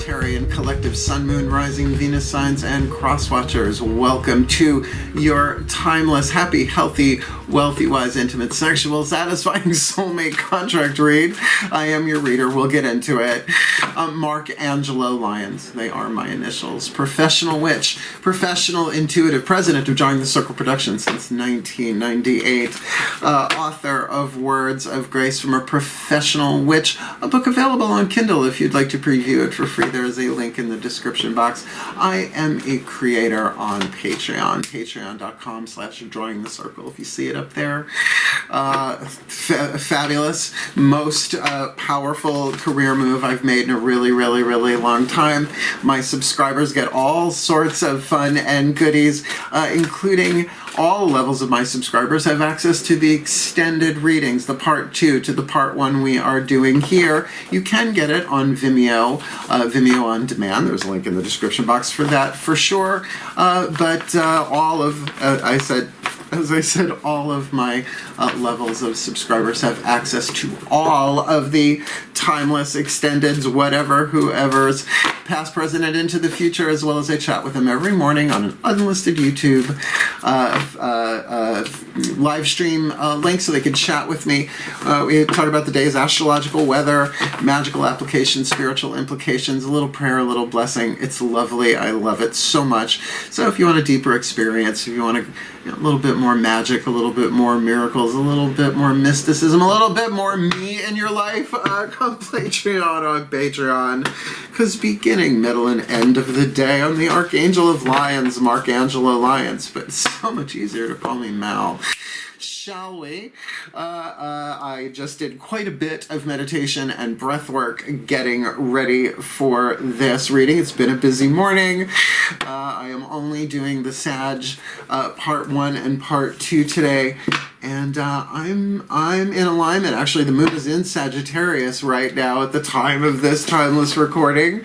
Sagittarian collective Sun, Moon, Rising, Venus signs, and cross-watchers. Welcome to your timeless, happy, healthy, wealthy, wise, intimate, sexual, satisfying soulmate contract read. I am your reader. We'll get into it. Mark Angelo Lyons. They are my initials. Professional witch, professional intuitive, president of Drawing the Circle Productions since 1998. Author of Words of Grace from a Professional Witch, a book available on Kindle if you'd like to preview it for free. There is a link in the description box. I am a creator on Patreon, patreon.com/Drawing the Circle. If you see it up there, fabulous, most powerful career move I've made in a really long time. My subscribers get all sorts of fun and goodies, including all levels of my subscribers have access to the extended readings, the part 2 to the part 1 we are doing here. You can get it on VIMEO, VIMEO on demand. There's a link in the description box for that for sure. But all of, as I said, all of my levels of subscribers have access to all of the timeless extendeds, whatever, whoever's past, present, and into the future, as well as I chat with them every morning on an unlisted YouTube live stream link so they can chat with me. We talk about the day's astrological weather, magical applications, spiritual implications, a little prayer, a little blessing. It's lovely. I love it so much. So if you want a deeper experience, if you want a little bit more magic, a little bit more miracles, a little bit more mysticism, a little bit more me in your life, come Patreon on Patreon. Because beginning, middle, and end of the day, I'm the Archangel of Lyons, Mark Angelo Lyons, but it's so much easier to call me Mal. Shall we? I just did quite a bit of meditation and breath work getting ready for this reading. It's been a busy morning. I am only doing the Sag part 1 and part 2 today. And I'm in alignment. Actually, the moon is in Sagittarius right now at the time of this timeless recording.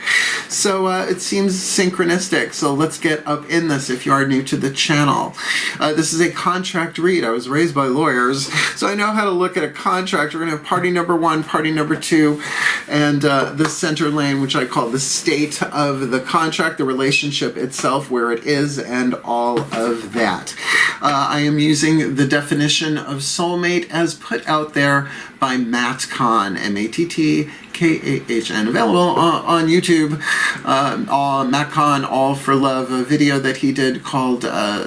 So it seems synchronistic. So let's get up in this if you are new to the channel. This is a contract read. I was raised by lawyers, so I know how to look at a contract. We're going to have party number 1, party number 2, and the center lane, which I call the state of the contract, the relationship itself, where it is, and all of that. I am using the definition of soulmate as put out there by Matt Kahn, M-A-T-T-K-A-H-N, available on YouTube. Matt Kahn, All for Love, a video that he did called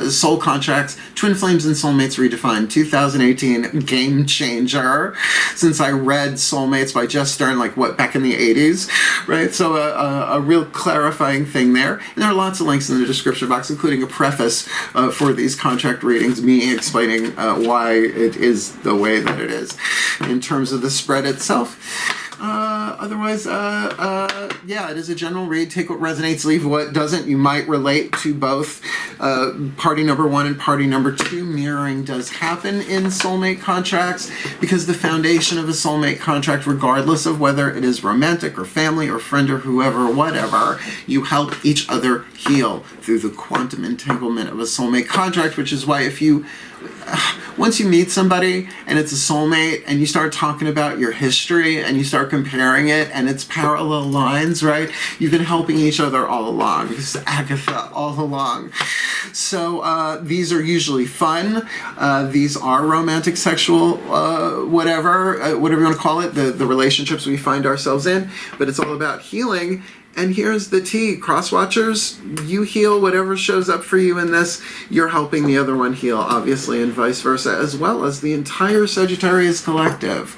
Soul Contracts, Twin Flames and Soulmates Redefined, 2018, game changer. Since I read Soulmates by Jess Stern, back in the 80s, right? So a real clarifying thing there. And there are lots of links in the description box, including a preface for these contract readings, me explaining why it is the way that it is in terms of the spread itself. Otherwise, yeah, it is a general read. Take what resonates, leave what doesn't. You might relate to both party number 1 and party number 2. Mirroring does happen in soulmate contracts because the foundation of a soulmate contract, regardless of whether it is romantic or family or friend or whoever, whatever, you help each other heal through the quantum entanglement of a soulmate contract, which is why if you once you meet somebody and it's a soulmate and you start talking about your history and you start comparing it and it's parallel lines, right? You've been helping each other all along. This is Agatha all along. So these are usually fun. These are romantic, sexual, whatever you want to call it, the relationships we find ourselves in. But it's all about healing. And here's the tea. Cross-watchers, you heal whatever shows up for you in this. You're helping the other one heal, obviously, and vice versa, as well as the entire Sagittarius collective.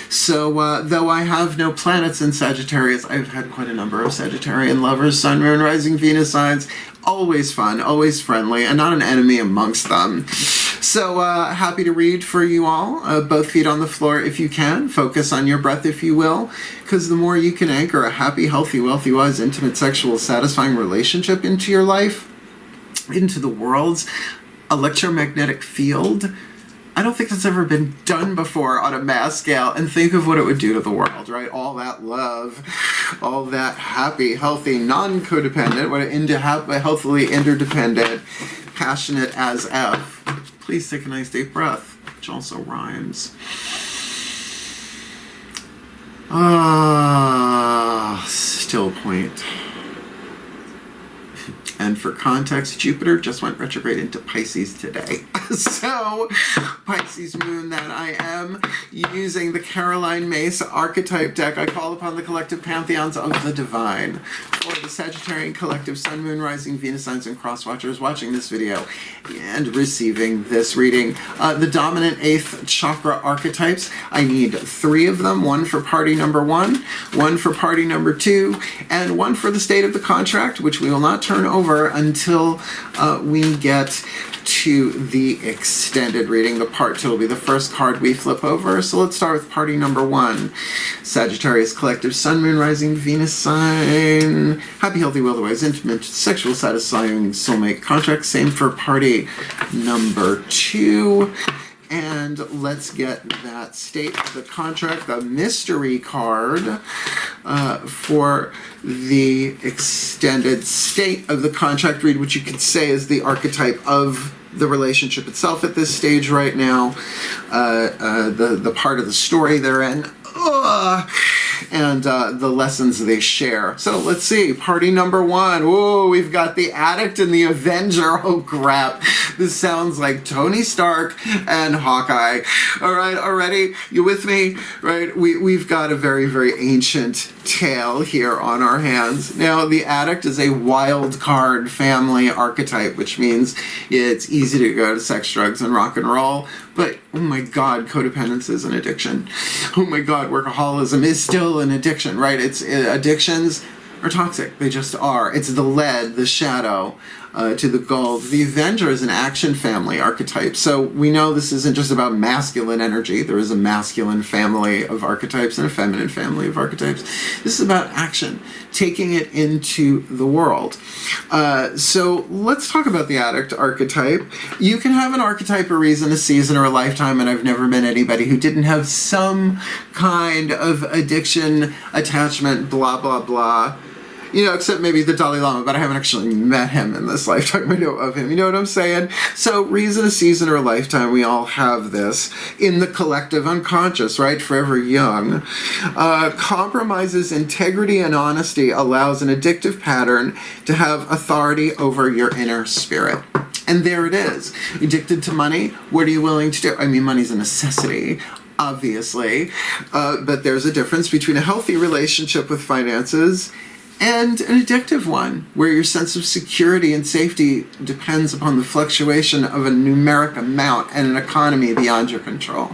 So, though I have no planets in Sagittarius, I've had quite a number of Sagittarian lovers, Sun, Moon, Rising, Venus signs. Always fun, always friendly, and not an enemy amongst them. So happy to read for you all. Both feet on the floor if you can. Focus on your breath if you will, because the more you can anchor a happy, healthy, wealthy, wise, intimate, sexual, satisfying relationship into your life, into the world's electromagnetic field, I don't think that's ever been done before on a mass scale, and think of what it would do to the world, right? All that love, all that happy, healthy, non-codependent, healthily interdependent, passionate as F. Please take a nice deep breath, which also rhymes. Still point. And for context, Jupiter just went retrograde into Pisces today. So, Pisces moon that I am, using the Caroline Myss archetype deck, I call upon the collective pantheons of the divine. For the Sagittarian collective sun, moon, rising, Venus signs, and cross watchers watching this video and receiving this reading. The dominant 8th chakra archetypes, I need 3 of them. 1 for party number 1, 1 for party number 2, and 1 for the state of the contract, which we will not turn over until we get to the extended reading. The part 2 will be the first card we flip over. So let's start with party number 1. Sagittarius collective sun, moon, rising, Venus sign. Happy, healthy, will, otherwise intimate, sexual, satisfying soulmate contract. Same for party number 2. And let's get that state of the contract, the mystery card for the extended state of the contract read, which you could say is the archetype of the relationship itself at this stage right now, the part of the story they're in, and the lessons they share. So let's see, party number 1. Whoa, we've got the Addict and the Avenger. Oh crap, this sounds like Tony Stark and Hawkeye. All right, already, you with me? Right, we've got a very, very ancient tale here on our hands. Now, the Addict is a wild card family archetype, which means it's easy to go to sex, drugs, and rock and roll. But, oh my God, codependence is an addiction. Oh my God, workaholism is still an addiction, right? Addictions are toxic. They just are. It's the lead, the shadow, to the gold. The Avenger is an action family archetype. So we know this isn't just about masculine energy. There is a masculine family of archetypes and a feminine family of archetypes. This is about action, taking it into the world. So let's talk about the Addict archetype. You can have an archetype, a reason, a season, or a lifetime, and I've never met anybody who didn't have some kind of addiction, attachment, blah, blah, blah. You know, except maybe the Dalai Lama, but I haven't actually met him in this lifetime. I know of him. You know what I'm saying? So, reason, a season, or a lifetime, we all have this in the collective unconscious, right? Forever young. Compromises integrity and honesty, allows an addictive pattern to have authority over your inner spirit. And there it is. Addicted to money, what are you willing to do? I mean, money's a necessity, obviously, but there's a difference between a healthy relationship with finances and an addictive one, where your sense of security and safety depends upon the fluctuation of a numeric amount and an economy beyond your control.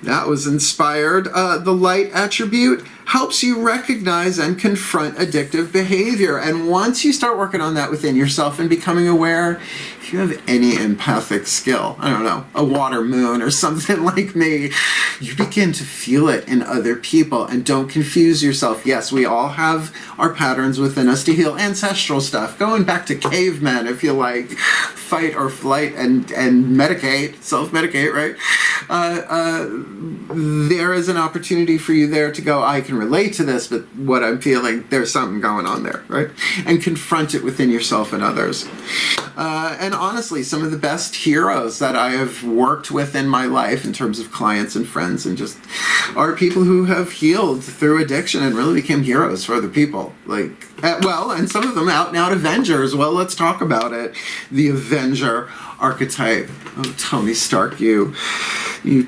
That was inspired. The light attribute helps you recognize and confront addictive behavior. And once you start working on that within yourself and becoming aware, if you have any empathic skill, I don't know, a water moon or something like me, you begin to feel it in other people. And don't confuse yourself. Yes, we all have our patterns within us to heal ancestral stuff. Going back to cavemen, if you like, fight or flight and medicate, self-medicate, right? There is an opportunity for you there to go, I can relate to this, but what I'm feeling, there's something going on there, right? And confront it within yourself and others. And honestly, some of the best heroes that I have worked with in my life in terms of clients and friends and just are people who have healed through addiction and really became heroes for other people. Like, well, and some of them out and out Avengers. Well, let's talk about it. The Avenger archetype. Oh, Tony Stark, you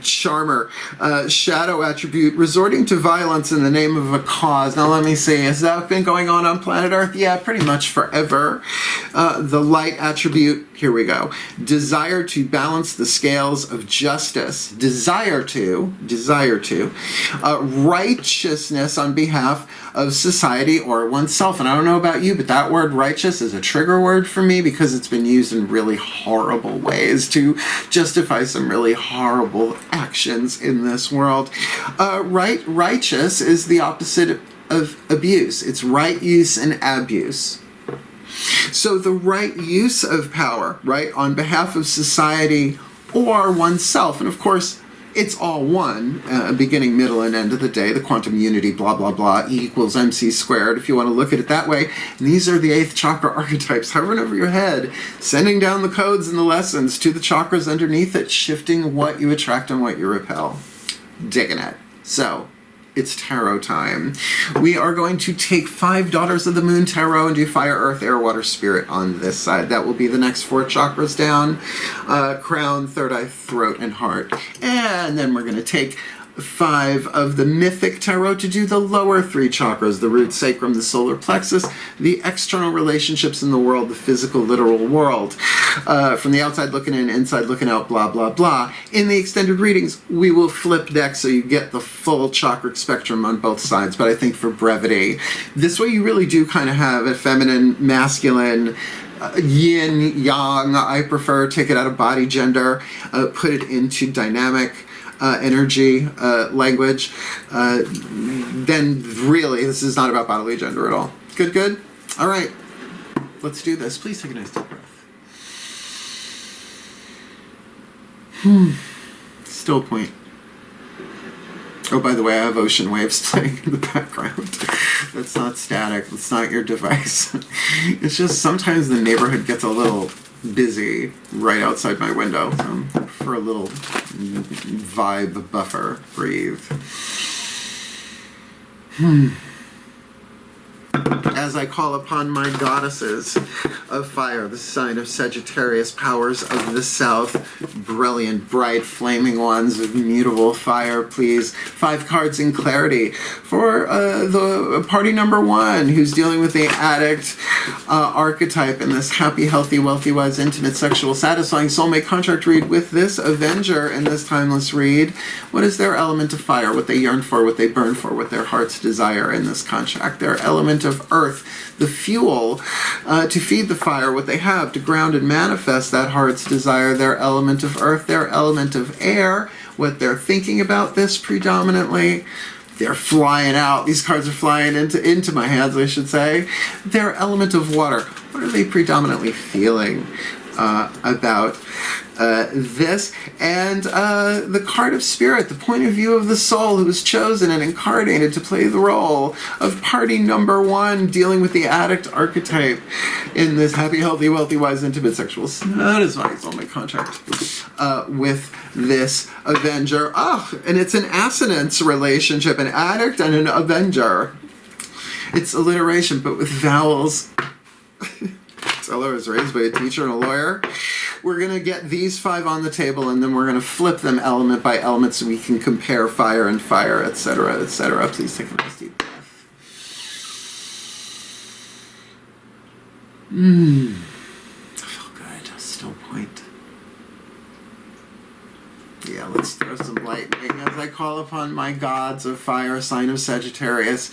charmer. Shadow attribute, resorting to violence in the name of a cause. Now let me see, has that been going on planet Earth? Yeah, pretty much forever. The light attribute, here we go. Desire to balance the scales of justice. Desire to. Righteousness on behalf of society or oneself. And I don't know about you, but that word righteous is a trigger word for me because it's been used in really horrible ways to justify some really horrible actions in this world. Righteous is the opposite of abuse. It's right use and abuse. So the right use of power, right, on behalf of society or oneself, and of course, it's all one, beginning, middle, and end of the day, the quantum unity, blah, blah, blah, E equals MC squared, if you want to look at it that way. And these are the 8th chakra archetypes hovering over your head, sending down the codes and the lessons to the chakras underneath it, shifting what you attract and what you repel. Digging it. So, it's tarot time. We are going to take 5 Daughters of the Moon Tarot and do fire, earth, air, water, spirit on this side. That will be the next 4 chakras down. Crown, third eye, throat, and heart. And then we're going to take 5 of the Mythic Tarot to do the lower 3 chakras, the root, sacrum, the solar plexus, the external relationships in the world, the physical, literal world. From the outside looking in, inside looking out, blah, blah, blah. In the extended readings, we will flip decks so you get the full chakra spectrum on both sides, but I think for brevity. This way you really do kind of have a feminine, masculine, yin, yang. I prefer take it out of body gender, put it into dynamic energy, language, then really this is not about bodily gender at all. Good, good? All right, let's do this. Please take a nice deep breath. Still point. Oh, by the way, I have ocean waves playing in the background. That's not static. That's not your device. It's just sometimes the neighborhood gets a little busy right outside my window. So for a little vibe buffer, breathe. As I call upon my goddesses of fire, the sign of Sagittarius, powers of the south, brilliant, bright, flaming ones of mutable fire, please. 5 cards in clarity for the party number 1, who's dealing with the addict archetype in this happy, healthy, wealthy, wise, intimate, sexual, satisfying soulmate contract read with this Avenger in this timeless read. What is their element of fire, what they yearn for, what they burn for, what their hearts desire in this contract? Their element of earth, the fuel to feed the fire, what they have to ground and manifest that heart's desire. Their element of earth, their element of air, what they're thinking about this predominantly. They're flying out. These cards are flying into my hands, I should say. Their element of water, what are they predominantly feeling about this? And the card of spirit, the point of view of the soul who was chosen and incarnated to play the role of party number 1, dealing with the addict archetype in this happy, healthy, wealthy, wise, intimate, sexual, satisfying soulmate contract with this Avenger. Oh, and it's an assonance relationship, an addict and an Avenger. It's alliteration, but with vowels. I was raised by a teacher and a lawyer. We're going to get these 5 on the table, and then we're going to flip them element by element so we can compare fire and fire, etc., etc. Please take a nice deep breath. I feel good. Still point. Yeah, let's throw some lightning as I call upon my gods of fire, sign of Sagittarius,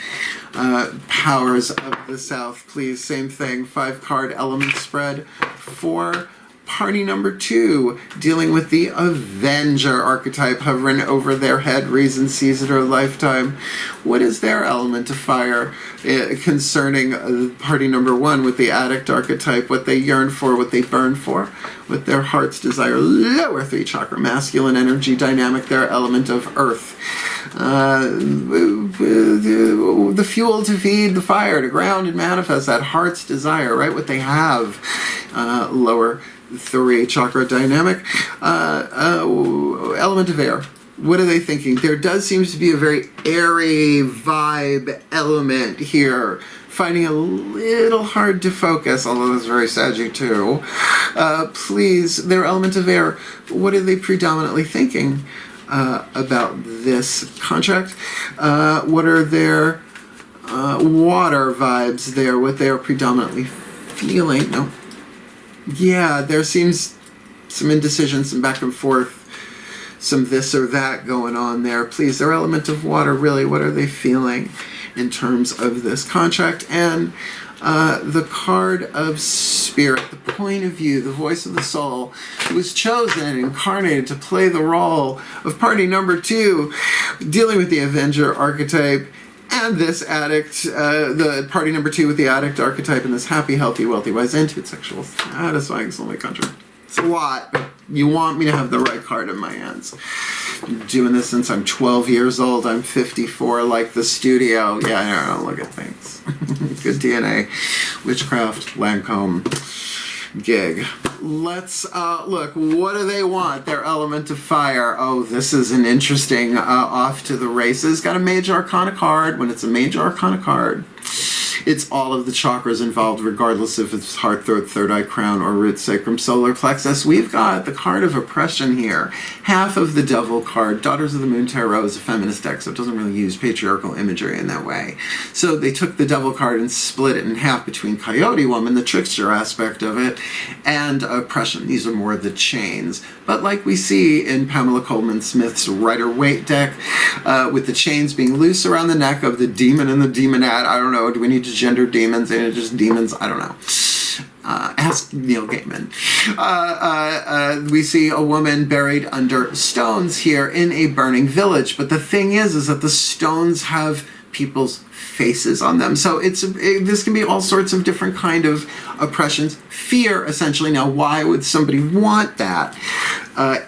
powers of the south, please. Same thing, 5 card element spread for party number 2, dealing with the Avenger archetype hovering over their head, reason, season, or lifetime. What is their element of fire concerning party number 1 with the addict archetype, what they yearn for, what they burn for, what their hearts desire, lower 3 chakra, masculine energy dynamic, their element of earth. The fuel to feed the fire, to ground and manifest that heart's desire, right? What they have, lower 3 chakra dynamic, element of air. What are they thinking? There does seem to be a very airy vibe element here. Finding a little hard to focus, although that's very Saggy too. Please, their element of air, what are they predominantly thinking about this contract? What are their water vibes there? What they are predominantly feeling? No. Yeah, there seems some indecision, some back and forth, some this or that going on there. Please, their element of water, really, what are they feeling in terms of this contract? And the card of spirit, the point of view, the voice of the soul, who was chosen and incarnated to play the role of party number 2, dealing with the Avenger archetype, and this addict, the party number 2 with the addict archetype, and this happy, healthy, wealthy, wise, intimate, sexual, satisfying soulmate contract. It's a lot, but you want me to have the right card in my hands. I'm doing this since I'm 12 years old. I'm 54, like the studio. Yeah, I don't look at things. Good DNA. Witchcraft, Lancome. gig. Let's look. What do they want? Their element of fire. Oh, this is an interesting off to the races. Got a major arcana card. When it's a major arcana card, it's all of the chakras involved, regardless if it's heart, throat, third eye, crown, or root, sacrum, solar plexus. We've got the card of oppression here. Half of the devil card. Daughters of the Moon Tarot is a feminist deck, so it doesn't really use patriarchal imagery in that way. So they took the devil card and split it in half between Coyote Woman, the trickster aspect of it, and oppression. These are more of the chains. But like we see in Pamela Coleman Smith's Rider-Waite deck, with the chains being loose around the neck of the demon and the demonette. I don't know, do we need to gender demons? And just demons? I don't know. Ask Neil Gaiman. We see a woman buried under stones here in a burning village. But the thing is that the stones have people's faces on them. So this can be all sorts of different kind of oppressions. Fear, essentially. Now, why would somebody want that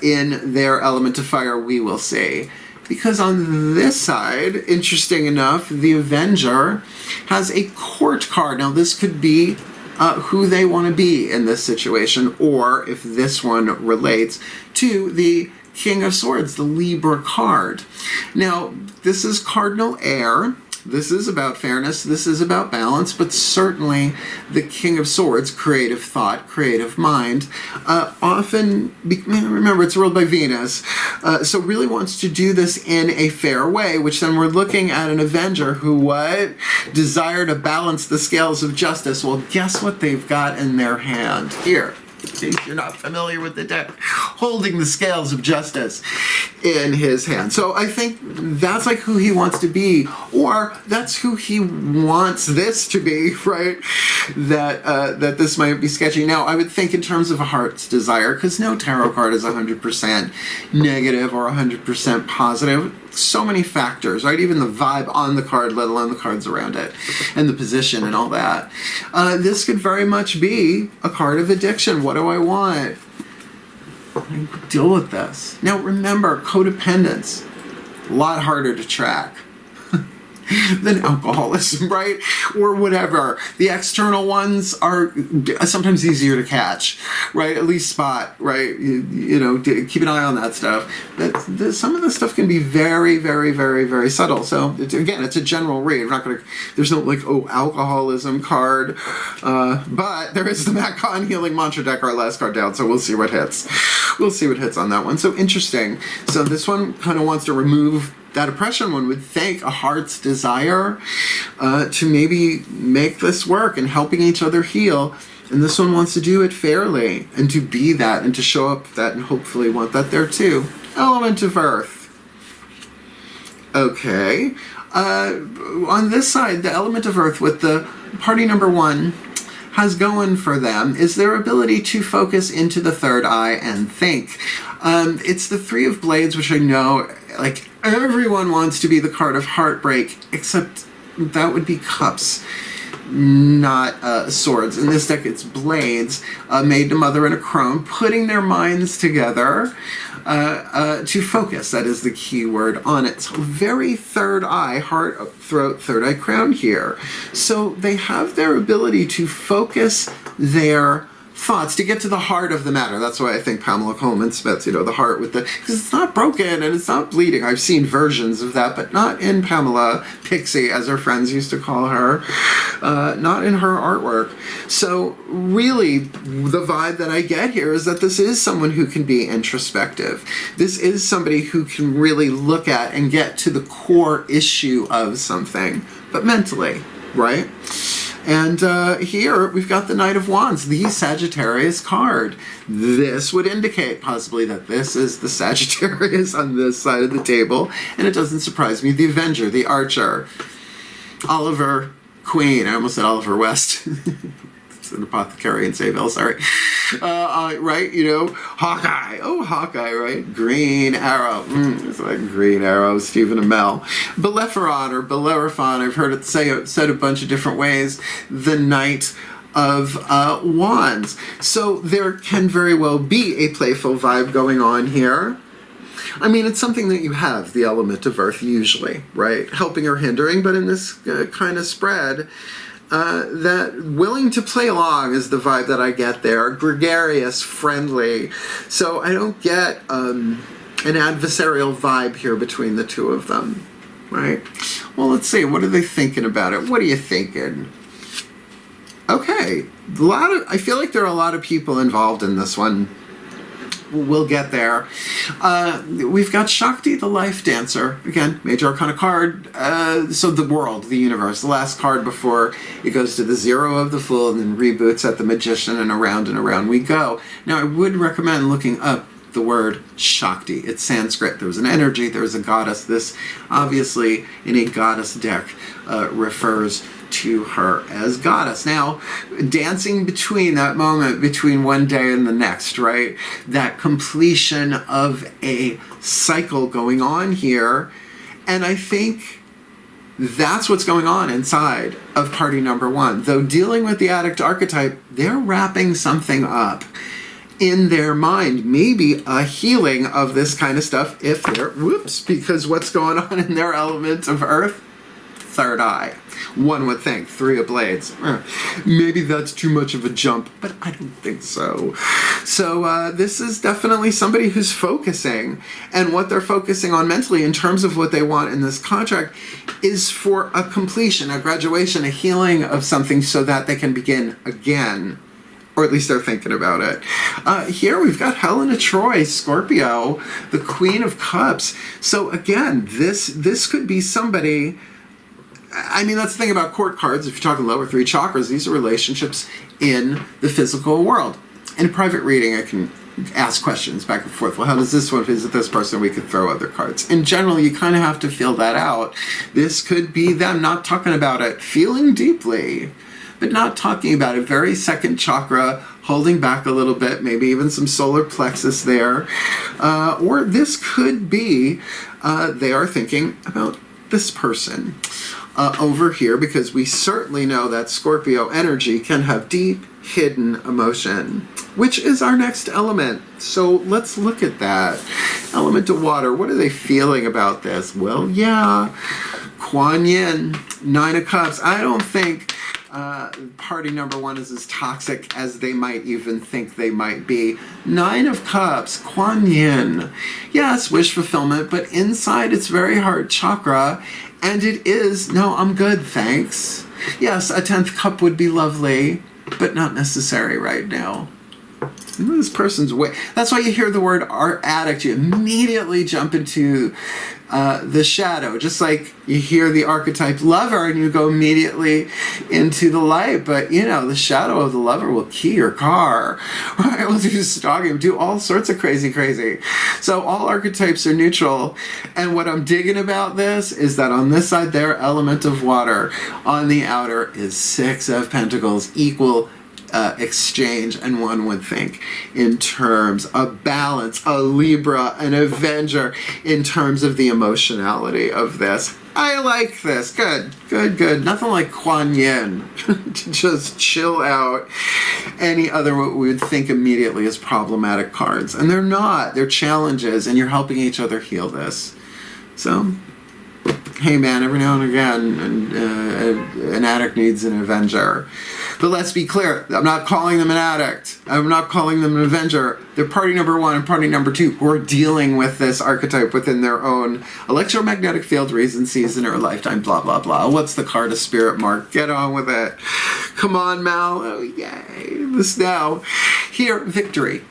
in their element of fire? We will see. Because on this side, interesting enough, the Avenger has a court card. Now, this could be who they want to be in this situation, or if this one relates to the King of Swords, the Libra card. Now, this is cardinal air. This is about fairness, this is about balance, but certainly the King of Swords, creative thought, creative mind, often, remember it's ruled by Venus, so really wants to do this in a fair way, which then we're looking at an Avenger who what? Desire to balance the scales of justice. Well, guess what they've got in their hand? Here. In case you're not familiar with the deck, holding the scales of justice in his hand. So I think that's like who he wants to be, or that's who he wants this to be, right? That this might be sketchy. Now, I would think in terms of a heart's desire, because no tarot card is 100% negative or 100% positive. So many factors, right? Even the vibe on the card, let alone the cards around it, and the position and all that. This could very much be a card of addiction. What do I want? I deal with this. Now remember, codependence, a lot harder to track than alcoholism, right? Or whatever. The external ones are sometimes easier to catch, right? At least spot, right? You know, keep an eye on that stuff. Some of this stuff can be very, very, very, very subtle. So again, it's a general read. We're not going to, there's no like, oh, alcoholism card. But there is the Matt Kahn Healing Mantra deck, our last card down. So we'll see what hits. We'll see what hits on that one. So interesting. So this one kind of wants to remove that oppression. One would think a heart's desire to maybe make this work and helping each other heal. And this one wants to do it fairly and to be that and to show up that and hopefully want that there too. Element of earth. Okay. On this side, the element of earth with the party number one has going for them is their ability to focus into the third eye and think. It's the Three of Blades, which I know, like, everyone wants to be the card of heartbreak, except that would be cups, not swords. In this deck, it's blades, made to mother and a crone, putting their minds together to focus. That is the key word on it. So very third eye, heart, throat, third eye, crown here. So they have their ability to focus their thoughts to get to the heart of the matter. That's why I think Pamela Coleman Smith, you know, the heart with the, because it's not broken and it's not bleeding. I've seen versions of that, but not in Pamela Pixie, as her friends used to call her, not in her artwork. So really the vibe that I get here is that this is someone who can be introspective. This is somebody who can really look at and get to the core issue of something, but mentally, right? And here we've got the Knight of Wands, the Sagittarius card. This would indicate possibly that this is the Sagittarius on this side of the table. And it doesn't surprise me. The Avenger, the Archer, Oliver Queen. I almost said Oliver West. It's an apothecary in Sayville, sorry. Right, you know, Hawkeye. Oh, Hawkeye, right? Green Arrow. It's like Green Arrow, Stephen Amell. Bellerophon or Bellerophon, I've heard it said a bunch of different ways. The Knight of Wands. So there can very well be a playful vibe going on here. I mean, it's something that you have, the element of earth, usually, right? Helping or hindering, but in this kind of spread, that willing to play along is the vibe that I get there. Gregarious, friendly. So I don't get an adversarial vibe here between the two of them, right? Well, let's see. What are they thinking about it? What are you thinking? Okay. I feel like there are a lot of people involved in this one. We'll get there. We've got Shakti, the life dancer. Again, major arcana card. So the world, the universe. The last card before it goes to the zero of the Fool and then reboots at the magician, and around we go. Now, I would recommend looking up the word Shakti. It's Sanskrit. There was an energy. There was a goddess. This, obviously, in a goddess deck, refers to her as goddess. Now, dancing between that moment, between one day and the next, right? That completion of a cycle going on here. And I think that's what's going on inside of party number one. Though dealing with the addict archetype, they're wrapping something up in their mind. Maybe a healing of this kind of stuff if they're, because what's going on in their element of earth? Third eye. One would think. Three of blades. Maybe that's too much of a jump, but I don't think so. So this is definitely somebody who's focusing, and what they're focusing on mentally in terms of what they want in this contract is for a completion, a graduation, a healing of something so that they can begin again. Or at least they're thinking about it. Here we've got Helena Troy, Scorpio, the Queen of Cups. So again, this could be somebody. I mean, that's the thing about court cards. If you're talking lower three chakras, these are relationships in the physical world. In a private reading, I can ask questions back and forth. Well, how does this one visit this person? We could throw other cards. In general, you kind of have to feel that out. This could be them not talking about it, feeling deeply, but not talking about it. Very second chakra, holding back a little bit, maybe even some solar plexus there. Or this could be they are thinking about this person over here, because we certainly know that Scorpio energy can have deep, hidden emotion, which is our next element. So let's look at that. Element of water. What are they feeling about this? Well, yeah, Kuan Yin, Nine of Cups. I don't think party number one is as toxic as they might even think they might be. Nine of Cups, Kuan Yin. Yes, wish fulfillment, but inside it's very hard chakra, and it is, no, I'm good, thanks. Yes, a 10th cup would be lovely, but not necessary right now. This person's way. That's why you hear the word addict, you immediately jump into the shadow. Just like you hear the archetype lover and you go immediately into the light. But, you know, the shadow of the lover will key your car. Right? Will do stalking, do all sorts of crazy. So all archetypes are neutral. And what I'm digging about this is that on this side there, element of water. On the outer is Six of Pentacles, equal exchange, and one would think in terms of balance, a Libra, an Avenger, in terms of the emotionality of this. I like this. Good. Nothing like Kuan Yin to just chill out any other what we would think immediately as problematic cards. And they're not. They're challenges, and you're helping each other heal this. So, hey man, every now and again, an addict needs an Avenger. But let's be clear, I'm not calling them an addict. I'm not calling them an Avenger. They're party number one and party number two who are dealing with this archetype within their own electromagnetic field, reason, season, or lifetime, blah, blah, blah. What's the card of spirit, Mark? Get on with it. Come on, Mal. Oh, yay. This now. Here, victory.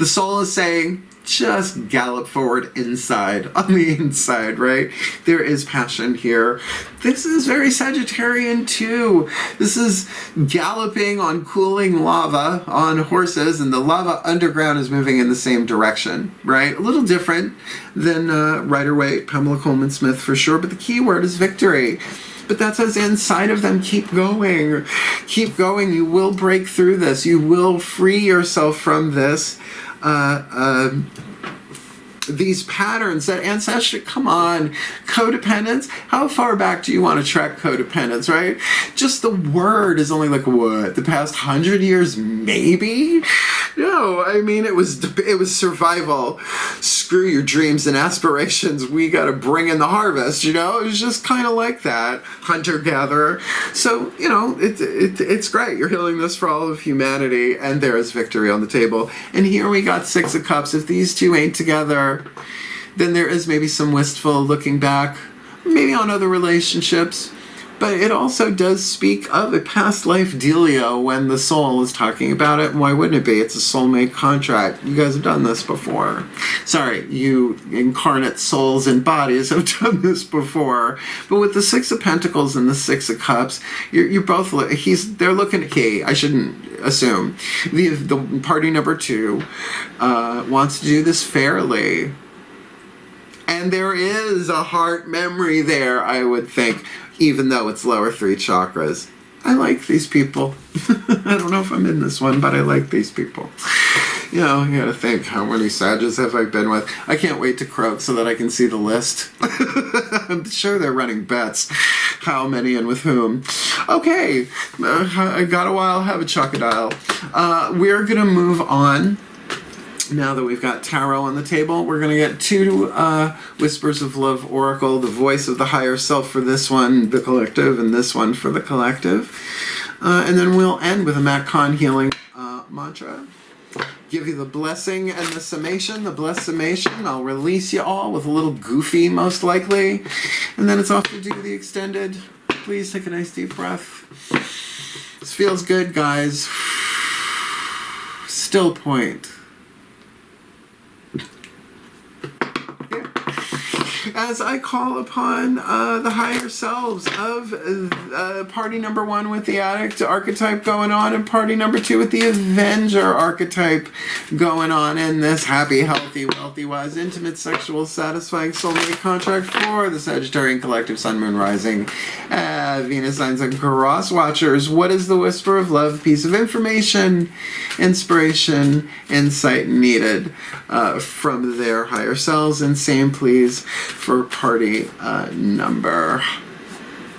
The soul is saying, just gallop forward inside, on the inside, right? There is passion here. This is very Sagittarian too. This is galloping on cooling lava on horses, and the lava underground is moving in the same direction, right? A little different than Rider-Waite, Pamela Coleman Smith for sure, but the key word is victory. But that says inside of them, keep going. Keep going. You will break through this. You will free yourself from this. These patterns that ancestry, come on, codependence. How far back do you want to track codependence, right? Just the word is only like, what, the past 100 years, maybe? No, I mean, it was survival. Screw your dreams and aspirations. We got to bring in the harvest, you know? It was just kind of like that. Hunter-gatherer. So, you know, it's great. You're healing this for all of humanity, and there is victory on the table. And here we got Six of Cups. If these two ain't together, then there is maybe some wistful looking back, maybe on other relationships. But it also does speak of a past life dealio when the soul is talking about it. Why wouldn't it be? It's a soulmate contract. You guys have done this before. Sorry, you incarnate souls and bodies have done this before. But with the Six of Pentacles and the Six of Cups, you're both, they're looking at I shouldn't assume. The party number 2 wants to do this fairly. And there is a heart memory there, I would think, even though it's lower 3 chakras. I like these people. I don't know if I'm in this one, but I like these people. You know, you gotta think, how many Sages have I been with? I can't wait to croak so that I can see the list. I'm sure they're running bets. How many and with whom. Okay, I got a while, have a chocodile. We're gonna move on. Now that we've got tarot on the table, we're going to get 2 Whispers of Love Oracle, the voice of the higher self for this one, the collective, and this one for the collective. And then we'll end with a Matt Kahn healing mantra. Give you the blessing and the summation, the blessed summation. I'll release you all with a little goofy, most likely. And then it's off to do the extended. Please take a nice deep breath. This feels good, guys. Still point. As I call upon the higher selves of party number 1 with the Addict archetype going on, and party number 2 with the Avenger archetype going on in this happy, healthy, wealthy, wise, intimate, sexual, satisfying soulmate contract for the Sagittarian collective Sun, Moon, Rising, Venus signs and cross watchers. What is the whisper of love? Piece of information, inspiration, insight needed from their higher selves, and same please for party number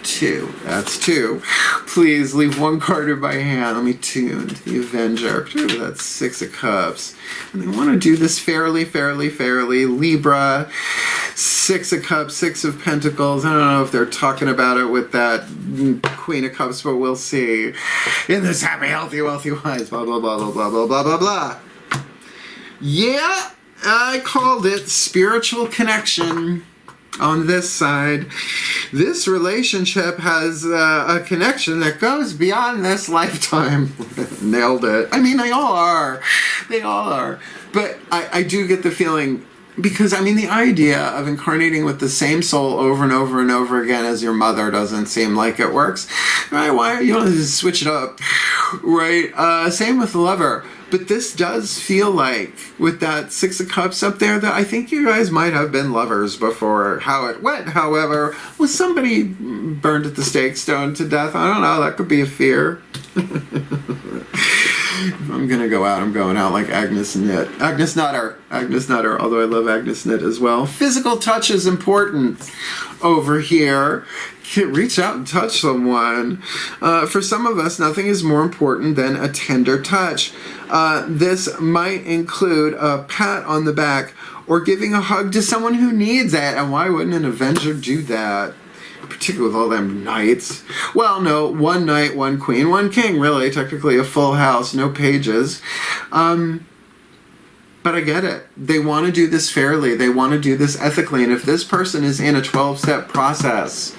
2. That's 2. Please leave 1 card in my hand. Let me tune the Avenger. That's 6 of Cups. And they want to do this fairly. Libra, 6 of Cups, 6 of Pentacles. I don't know if they're talking about it with that Queen of Cups, but we'll see. In this happy, healthy, wealthy, wise, blah, blah, blah, blah, blah, blah, blah, blah, blah. Yeah, I called it spiritual connection. On this side, this relationship has a connection that goes beyond this lifetime. Nailed it. I mean, they all are. But I do get the feeling, because I mean, the idea of incarnating with the same soul over and over and over again as your mother doesn't seem like it works. Right? Why you want to switch it up? Right? Same with the lover. But this does feel like, with that 6 of Cups up there, that I think you guys might have been lovers before. How it went, however, was somebody burned at the stake, stoned to death? I don't know, that could be a fear. If I'm gonna go out, I'm going out like Agnes Knit. Agnes Nutter, although I love Agnes Knit as well. Physical touch is important over here. Reach out and touch someone. For some of us, nothing is more important than a tender touch. This might include a pat on the back or giving a hug to someone who needs it. And why wouldn't an Avenger do that? Particularly with all them knights. Well, no, 1 knight, 1 queen, 1 king, really. Technically a full house, no pages. But I get it. They want to do this fairly. They want to do this ethically. And if this person is in a 12-step process,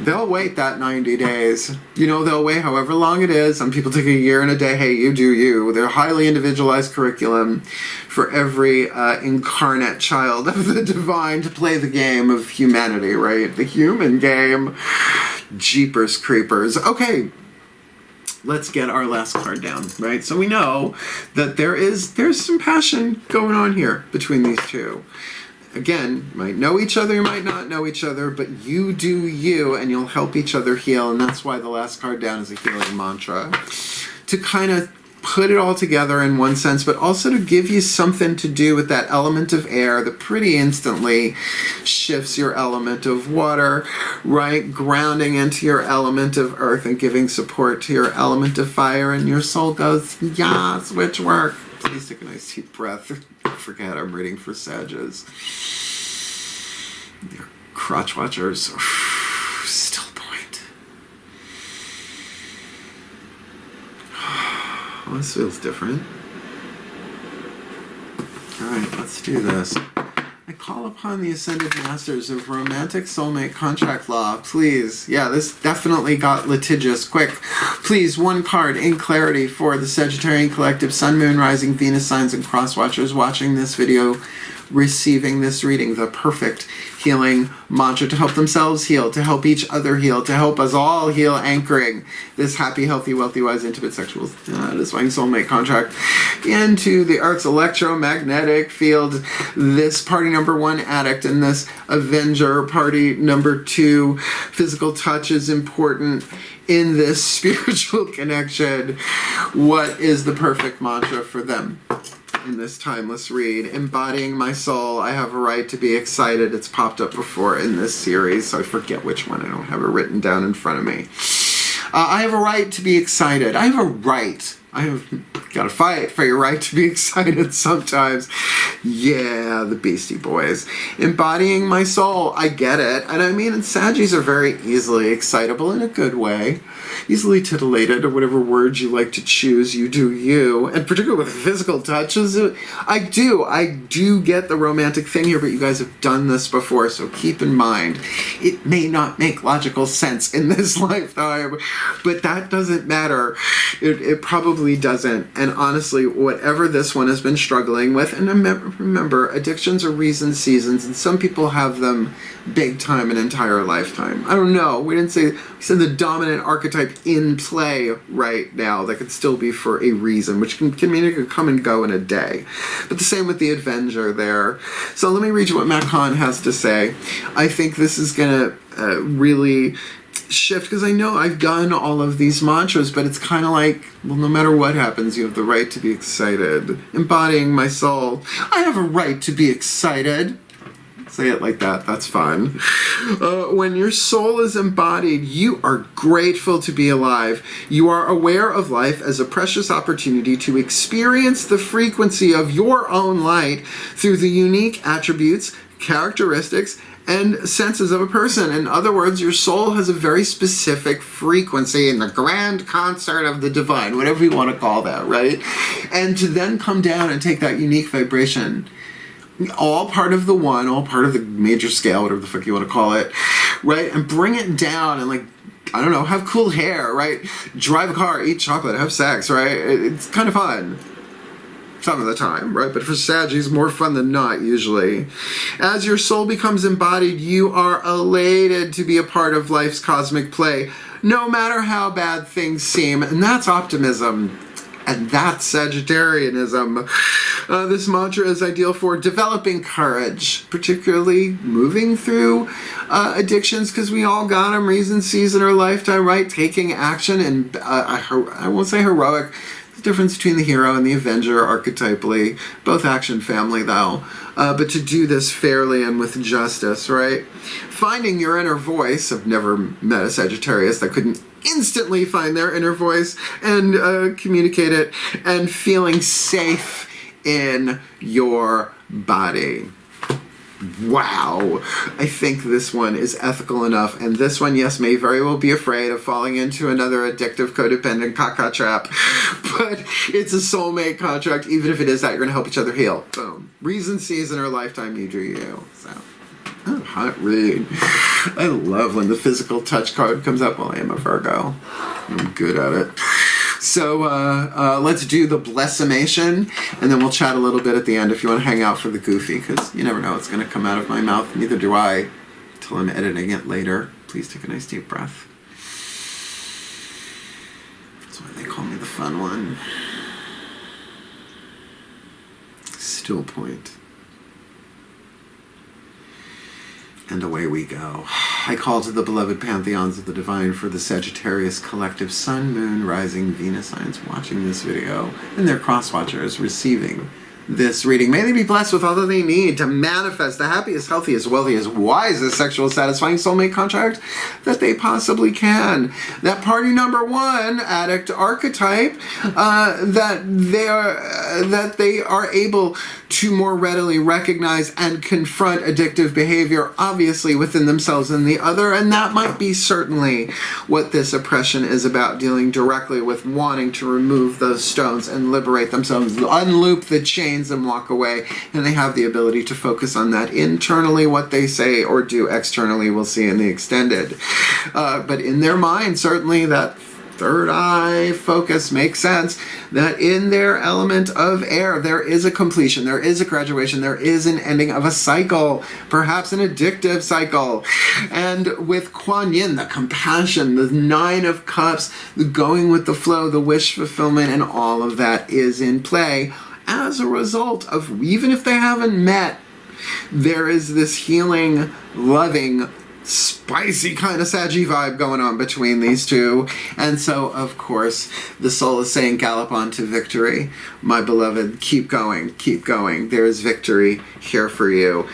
they'll wait that 90 days. You know, they'll wait however long it is. Some people take a year and a day. Hey, you do you. They're highly individualized curriculum for every incarnate child of the divine to play the game of humanity, right? The human game. Jeepers creepers. Okay. Let's get our last card down, right? So we know that there's some passion going on here between these two. Again, you might know each other, you might not know each other, but you do you, and you'll help each other heal, and that's why the last card down is a healing mantra. To kind of put it all together in one sense, but also to give you something to do with that element of air that pretty instantly shifts your element of water, right? Grounding into your element of earth and giving support to your element of fire, and your soul goes, yes, witch work. Please take a nice deep breath. Forget I'm reading for Sages. Your crotch watchers. Still point. Oh, this feels different. Alright, let's do this. I call upon the Ascended Masters of Romantic Soulmate Contract Law. Please. Yeah, this definitely got litigious. Quick. Please, one card in clarity for the Sagittarian Collective, Sun, Moon, Rising, Venus signs, and cross watchers watching this video, receiving this reading. The perfect healing mantra to help themselves heal, to help each other heal, to help us all heal, anchoring this happy, healthy, wealthy, wise, intimate, sexual, divine soulmate contract into the Earth's electromagnetic field. This party number 1, Addict, and this Avenger, party number 2, physical touch is important in this spiritual connection. What is the perfect mantra for them in this timeless read? Embodying my soul, I have a right to be excited. It's popped up before in this series, so I forget which one. I don't have it written down in front of me. I have a right to be excited. I have a right. I have got to fight for your right to be excited sometimes. Yeah, the Beastie Boys. Embodying my soul, I get it. And I mean, Saggies are very easily excitable in a good way. Easily titillated, or whatever words you like to choose, you do you. And particularly with physical touches, I do get the romantic thing here, but you guys have done this before, so keep in mind, it may not make logical sense in this lifetime, but that doesn't matter. It probably doesn't. And honestly, whatever this one has been struggling with, and remember, addictions are reasons, seasons, and some people have them big time, an entire lifetime. I don't know. We didn't say, we said the dominant archetype in play right now that could still be for a reason, which can mean it could come and go in a day. But the same with the Avenger there. So let me read you what Matt Kahn has to say. I think this is going to really shift, because I know I've done all of these mantras, but it's kind of like, well, no matter what happens, you have the right to be excited. Embodying my soul, I have a right to be excited. Say it like that, that's fine. When your soul is embodied, you are grateful to be alive. You are aware of life as a precious opportunity to experience the frequency of your own light through the unique attributes, characteristics, and senses of a person. In other words, your soul has a very specific frequency in the grand concert of the divine, whatever you want to call that, right? And to then come down and take that unique vibration, all part of the one, all part of the major scale, whatever the fuck you want to call it, right? And bring it down and, like, I don't know, have cool hair, right? Drive a car, eat chocolate, have sex, right? It's kind of fun. Some of the time, right? But for Saggies, more fun than not, usually. As your soul becomes embodied, you are elated to be a part of life's cosmic play, no matter how bad things seem. And that's optimism. And that's Sagittarianism. This mantra is ideal for developing courage, particularly moving through addictions, because we all got them, reason, season, or lifetime, right? Taking action, and I won't say heroic. The difference between the hero and the Avenger archetypally, both action family though, but to do this fairly and with justice, right? Finding your inner voice. I've never met a Sagittarius that couldn't instantly find their inner voice and communicate it, and feeling safe in your body. Wow. I think this one is ethical enough, and this one, yes, may very well be afraid of falling into another addictive, codependent caca trap, but it's a soulmate contract. Even if it is that, you're going to help each other heal. Boom. Reason, season, or lifetime, you do you. So, oh, hot read. I love when the physical touch card comes up. Well, I am a Virgo. I'm good at it. So let's do the blessimation, and then we'll chat a little bit at the end if you want to hang out for the goofy, because you never know what's going to come out of my mouth. Neither do I until I'm editing it later. Please take a nice deep breath. That's why they call me the fun one. Still point. And away we go. I call to the beloved pantheons of the divine for the Sagittarius collective sun, moon, rising, Venus signs watching this video and their cross-watchers receiving this reading. May they be blessed with all that they need to manifest the happiest, healthiest, wealthiest, wisest, sexual, satisfying soulmate contract that they possibly can. That party number one, addict archetype, that they are able to more readily recognize and confront addictive behavior, obviously within themselves and the other, and that might be certainly what this oppression is about, dealing directly with wanting to remove those stones and liberate themselves, unloop the chains and walk away, and they have the ability to focus on that internally. What they say or do externally we'll see in the extended, but in their mind, certainly that third eye focus makes sense, that in their element of air there is a completion, there is a graduation, there is an ending of a cycle, perhaps an addictive cycle. And with Kuan Yin, the compassion, the Nine of Cups, the going with the flow, the wish fulfillment, and all of that is in play as a result of, even if they haven't met, there is this healing, loving, spicy kind of Saggy vibe going on between these two. And so, of course, the soul is saying, gallop on to victory. My beloved, keep going, keep going. There is victory here for you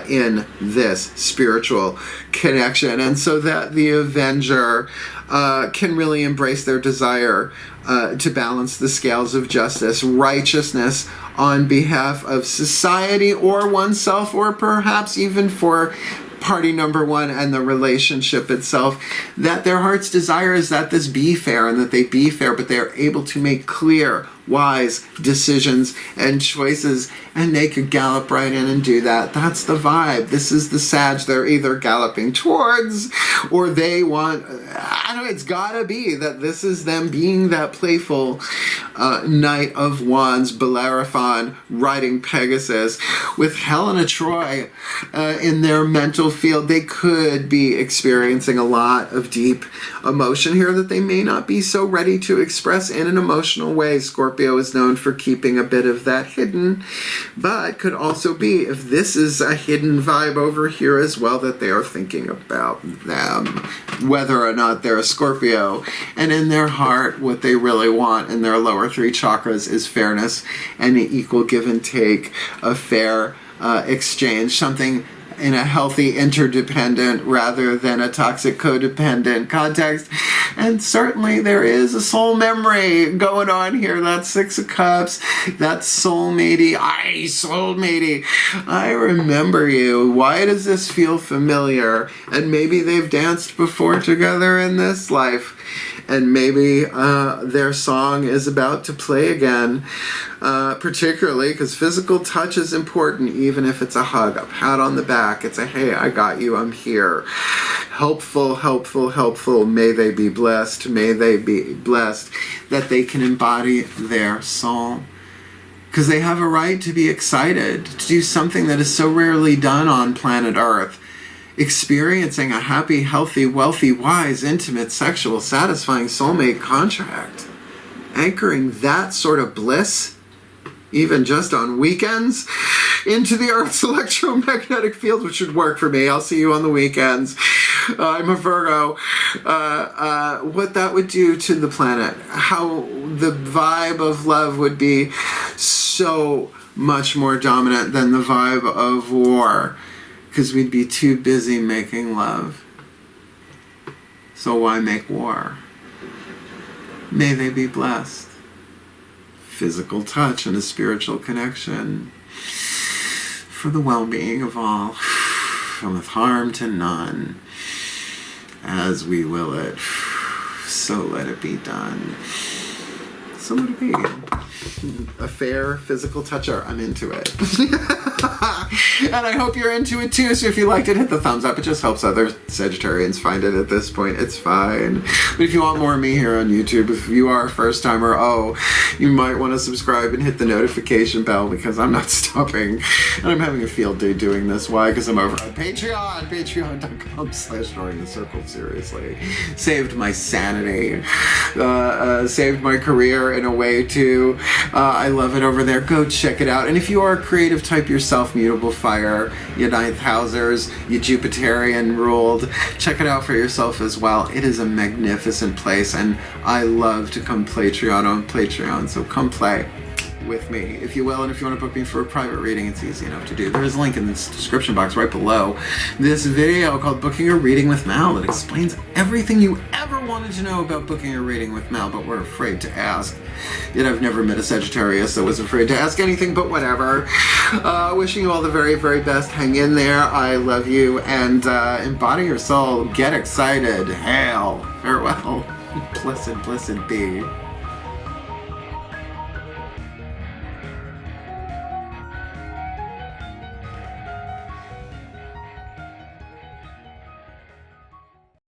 in this spiritual connection. And so that the Avenger can really embrace their desire to balance the scales of justice, righteousness on behalf of society or oneself, or perhaps even for party number one and the relationship itself, that their heart's desire is that this be fair and that they be fair, but they're able to make clear, wise decisions and choices, and they could gallop right in and do that. That's the vibe. This is the Sag they're either galloping towards, or they want, I don't know, it's gotta be that this is them being that playful Knight of Wands, Bellerophon, riding Pegasus, with Helena Troy in their mental field. They could be experiencing a lot of deep emotion here that they may not be so ready to express in an emotional way. Scorpio is known for keeping a bit of that hidden, but could also be, if this is a hidden vibe over here as well, that they are thinking about them, whether or not they're a Scorpio, and in their heart what they really want in their lower three chakras is fairness and an equal give and take, a fair exchange, something in a healthy interdependent rather than a toxic codependent context. And certainly there is a soul memory going on here. That Six of Cups, that soulmatey, soulmatey, I remember you. Why does this feel familiar? And maybe they've danced before together in this life, and maybe their song is about to play again, particularly because physical touch is important, even if it's a hug, a pat on the back, it's a, hey, I got you, I'm here. Helpful, helpful, helpful. May they be blessed. May they be blessed that they can embody their soul, because they have a right to be excited to do something that is so rarely done on planet Earth. Experiencing a happy, healthy, wealthy, wise, intimate, sexual, satisfying soulmate contract. Anchoring that sort of bliss, even just on weekends, into the Earth's electromagnetic field, which would work for me. I'll see you on the weekends. I'm a Virgo. What that would do to the planet. How the vibe of love would be so much more dominant than the vibe of war, because we'd be too busy making love. So why make war? May they be blessed. Physical touch and a spiritual connection for the well-being of all, and with harm to none, as we will it. So let it be done. So let it be. A fair physical toucher. I'm into it. And I hope you're into it too. So if you liked it, hit the thumbs up. It just helps other Sagittarians find it at this point. It's fine. But if you want more of me here on YouTube, if you are a first timer, you might want to subscribe and hit the notification bell, because I'm not stopping. And I'm having a field day doing this. Why? Because I'm over on Patreon. Patreon.com/DrawingTheCircle. Seriously. Saved my sanity. Saved my career in a way too. I love it over there. Go check it out. And if you are a creative type yourself, self-mutable fire, you ninth housers, you Jupiterian ruled. Check it out for yourself as well. It is a magnificent place, and I love to come play Triana on Patreon, so come play with me, if you will. And if you want to book me for a private reading, it's easy enough to do. There's a link in this description box right below this video called Booking a Reading with Mal that explains everything you ever wanted to know about booking a reading with Mal, but were afraid to ask. Yet I've never met a Sagittarius that was afraid to ask anything, but whatever. Wishing you all the very, very best. Hang in there. I love you. And embody your soul. Get excited. Hail. Farewell. Blessed, blessed be.